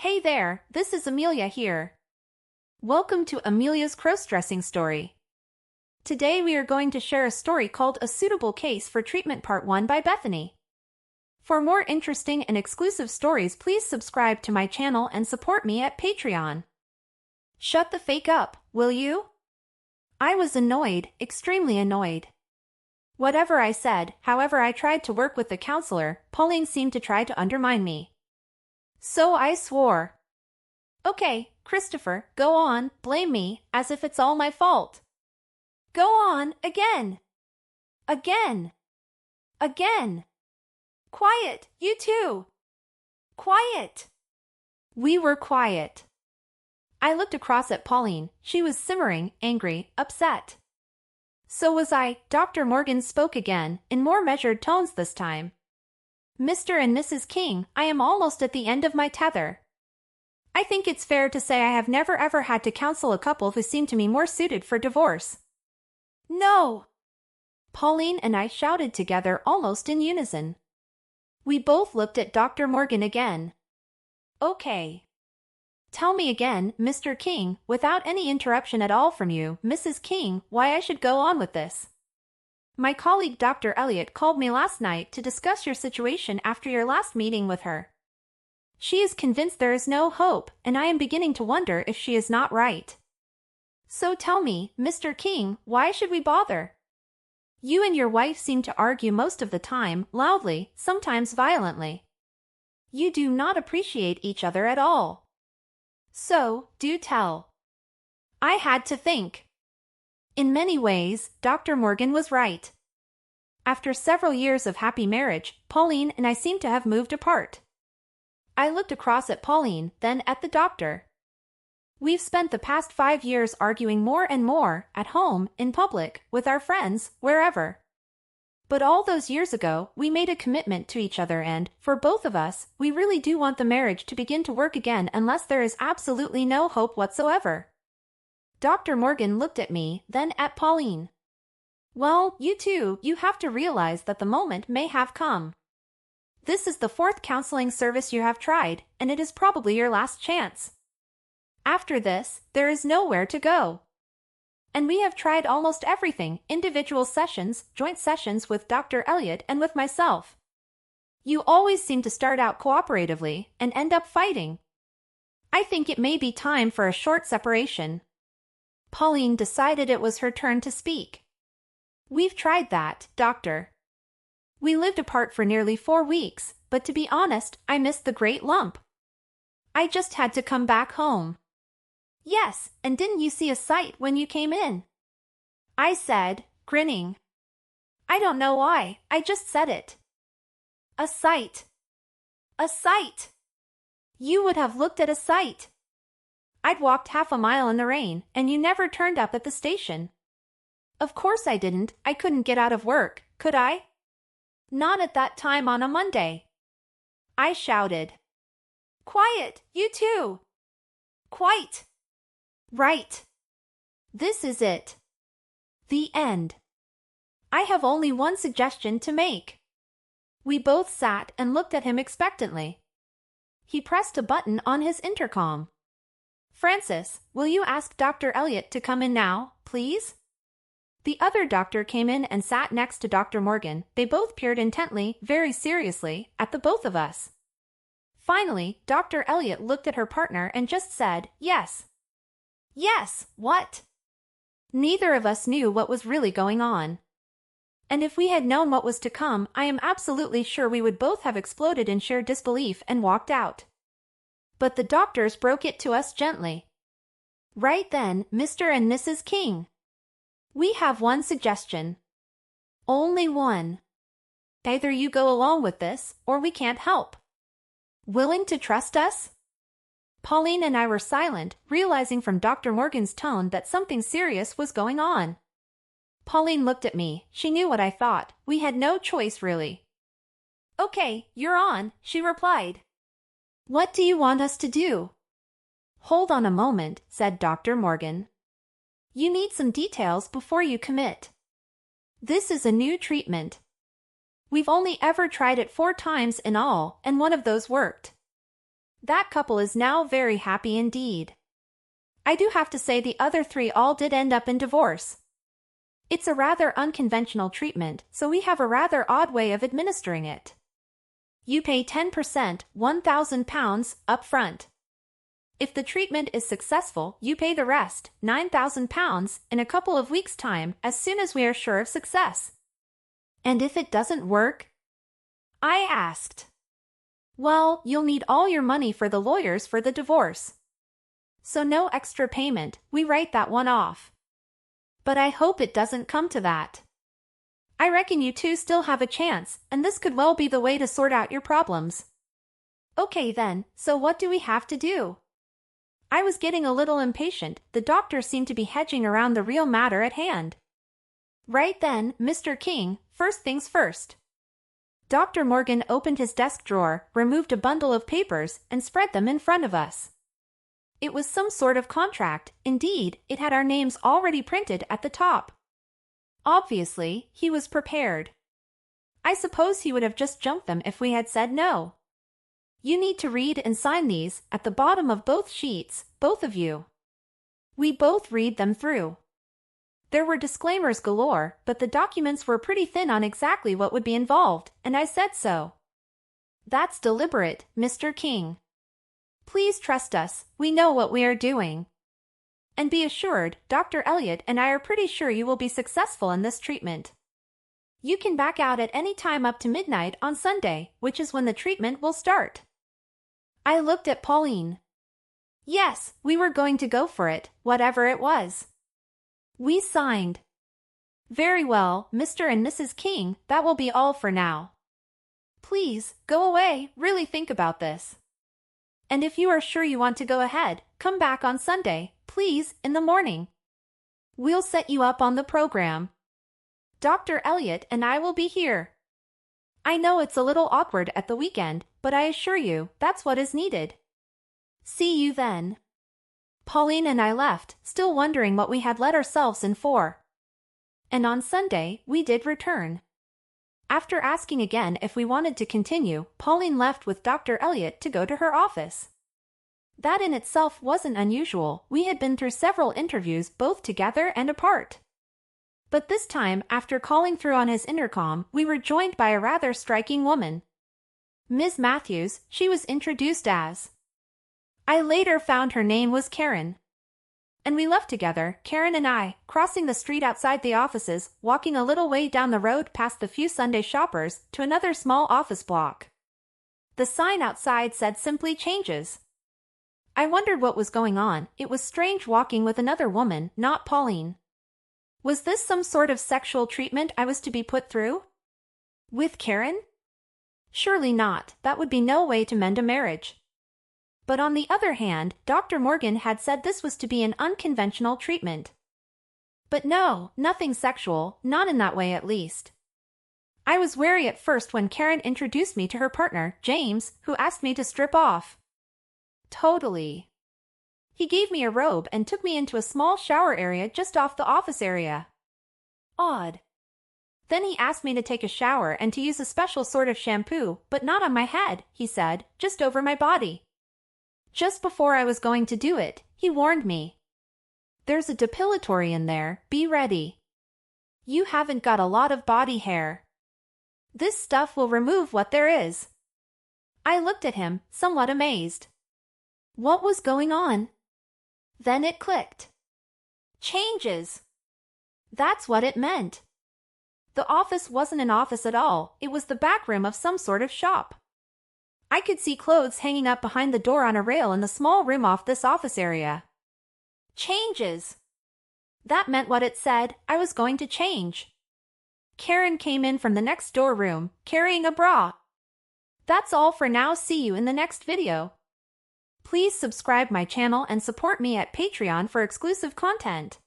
Hey there, this is Amelia here. Welcome to Amelia's cross-dressing story. Today we are going to share a story called A Suitable Case for Treatment Part 1 by Bethany. For more interesting and exclusive stories, please subscribe to my channel and support me at Patreon. Shut the fake up, will you? I was annoyed, extremely annoyed. Whatever I said, however I tried to work with the counselor, Pauline seemed to try to undermine me. So I swore. Okay, Christopher, go on, blame me, as if it's all my fault. Go on, again. Again. Again. Quiet, you too. Quiet. We were quiet. I looked across at Pauline. She was simmering, angry, upset. So was I. Dr. Morgan spoke again, in more measured tones this time. Mr. and Mrs. King, I am almost at the end of my tether. I think it's fair to say I have never ever had to counsel a couple who seem to me more suited for divorce. No! Pauline and I shouted together almost in unison. We both looked at Dr. Morgan again. Okay. Tell me again, Mr. King, without any interruption at all from you, Mrs. King, why I should go on with this. My colleague Dr. Elliot called me last night to discuss your situation after your last meeting with her. She is convinced there is no hope, and I am beginning to wonder if she is not right. So tell me, Mr. King, why should we bother? You and your wife seem to argue most of the time, loudly, sometimes violently. You do not appreciate each other at all. So, do tell. I had to think. In many ways, Dr. Morgan was right. After several years of happy marriage, Pauline and I seem to have moved apart. I looked across at Pauline, then at the doctor. We've spent the past 5 years arguing more and more, at home, in public, with our friends, wherever. But all those years ago, we made a commitment to each other and, for both of us, we really do want the marriage to begin to work again unless there is absolutely no hope whatsoever. Dr. Morgan looked at me, then at Pauline. Well, you two, you have to realize that the moment may have come. This is the 4th counseling service you have tried, and it is probably your last chance. After this, there is nowhere to go. And we have tried almost everything, individual sessions, joint sessions with Dr. Elliot and with myself. You always seem to start out cooperatively and end up fighting. I think it may be time for a short separation. Pauline decided it was her turn to speak. We've tried that, doctor. We lived apart for nearly 4 weeks, but to be honest, I missed the great lump. I just had to come back home. Yes, and didn't you see a sight when you came in? I said, grinning. I don't know why, I just said it. A sight. A sight. You would have looked at a sight. I'd walked half a mile in the rain, and you never turned up at the station. Of course I didn't. I couldn't get out of work, could I? Not at that time on a Monday. I shouted. Quiet, you two. Quite. Right. This is it. The end. I have only one suggestion to make. We both sat and looked at him expectantly. He pressed a button on his intercom. Francis, will you ask Dr. Elliot to come in now, please? The other doctor came in and sat next to Dr. Morgan. They both peered intently, very seriously, at the both of us. Finally, Dr. Elliot looked at her partner and just said, yes. Yes, what? Neither of us knew what was really going on. And if we had known what was to come, I am absolutely sure we would both have exploded in sheer disbelief and walked out. But the doctors broke it to us gently. Right then, Mr. and Mrs. King. We have one suggestion. Only one. Either you go along with this, or we can't help. Willing to trust us? Pauline and I were silent, realizing from Dr. Morgan's tone that something serious was going on. Pauline looked at me. She knew what I thought. We had no choice, really. Okay, you're on, she replied. What do you want us to do? Hold on a moment, said Dr. Morgan. You need some details before you commit. This is a new treatment. We've only ever tried it 4 times in all, and one of those worked. That couple is now very happy indeed. I do have to say the other three all did end up in divorce. It's a rather unconventional treatment, so we have a rather odd way of administering it. You pay 10%, £1,000, up front. If the treatment is successful, you pay the rest, £9,000, in a couple of weeks' time, as soon as we are sure of success. And if it doesn't work? I asked. Well, you'll need all your money for the lawyers for the divorce. So no extra payment, we write that one off. But I hope it doesn't come to that. I reckon you two still have a chance, and this could well be the way to sort out your problems. Okay then, so what do we have to do? I was getting a little impatient. The doctor seemed to be hedging around the real matter at hand. Right then, Mr. King, first things first. Dr. Morgan opened his desk drawer, removed a bundle of papers, and spread them in front of us. It was some sort of contract. Indeed, it had our names already printed at the top. Obviously, he was prepared. I suppose he would have just jumped them if we had said no. You need to read and sign these, at the bottom of both sheets, both of you. We both read them through. There were disclaimers galore, but the documents were pretty thin on exactly what would be involved, and I said so. That's deliberate, Mr. King. Please trust us, we know what we are doing. And be assured, Dr. Elliot and I are pretty sure you will be successful in this treatment. You can back out at any time up to midnight on Sunday, which is when the treatment will start. I looked at Pauline. Yes, we were going to go for it, whatever it was. We signed. Very well, Mr. and Mrs. King, that will be all for now. Please, go away, really think about this. And if you are sure you want to go ahead, come back on Sunday, please, in the morning. We'll set you up on the program. Dr. Elliot and I will be here. I know it's a little awkward at the weekend, but I assure you, that's what is needed. See you then. Pauline and I left, still wondering what we had let ourselves in for. And on Sunday, we did return. After asking again if we wanted to continue, Pauline left with Dr. Elliot to go to her office. That in itself wasn't unusual. We had been through several interviews both together and apart. But this time, after calling through on his intercom, we were joined by a rather striking woman. Ms. Matthews, she was introduced as. I later found her name was Karen. And we left together, Karen and I, crossing the street outside the offices, walking a little way down the road past the few Sunday shoppers, to another small office block. The sign outside said simply changes. I wondered what was going on. It was strange walking with another woman, not Pauline. Was this some sort of sexual treatment I was to be put through? With Karen? Surely not, that would be no way to mend a marriage. But on the other hand, Dr. Morgan had said this was to be an unconventional treatment. But no, nothing sexual, not in that way at least. I was wary at first when Karen introduced me to her partner, James, who asked me to strip off. Totally. He gave me a robe and took me into a small shower area just off the office area. Odd. Then he asked me to take a shower and to use a special sort of shampoo, but not on my head, he said, just over my body. Just before I was going to do it, he warned me. There's a depilatory in there, be ready. You haven't got a lot of body hair. This stuff will remove what there is. I looked at him, somewhat amazed. What was going on? Then it clicked. Changes. That's what it meant. The office wasn't an office at all, it was the back room of some sort of shop. I could see clothes hanging up behind the door on a rail in the small room off this office area. Changes. That meant what it said, I was going to change. Karen came in from the next door room, carrying a bra. That's all for now, see you in the next video. Please subscribe my channel and support me at Patreon for exclusive content.